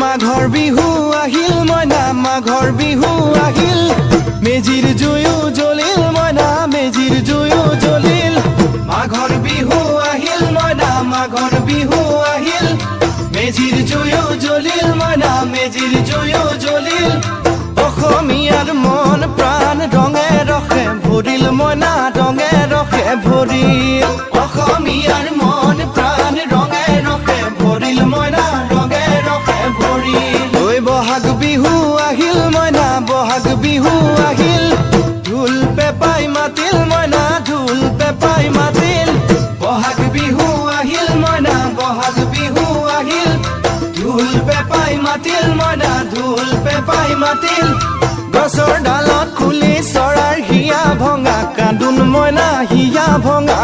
মাঘৰ বিহু আহিল মইনা মাঘৰ বিহু আহিল মেজিৰ জুয়ো জ্বলিল মইনা মেজিৰ জুয়ো জ্বলিল মাঘৰ বিহু আহিল মইনা মাঘৰ বিহু আহিল মেজিৰ জুয়ো জ্বলিল মইনা মেজিৰ জুয়ো জ্বলিল অসমীয়াৰ মন প্ৰাণ ৰঙে ৰখে ভৰিল মইনা ৰঙে ৰখে ভৰিল অসমীয়াৰ মন প্ৰাণ ৰঙে ৰখে ভৰিল মইনা ৰঙে ৰখে ভৰিল ঐ বহাগ বিহু আহিল মইনা বহাগ বিহু আহিল ঢোল পেপাই মাতিল মইনা ঢোল পেপাই মাতিল বহাগ বিহু আহিল মইনা বহাগ বিহু আহিল ঢোল পেপাই মাতিল মইনা ঢোল পেপাই মাতিল গছৰ ডালত খুলি চৰাৰ হিয়া ভঙা কান্দোন মইনা হিয়া ভঙা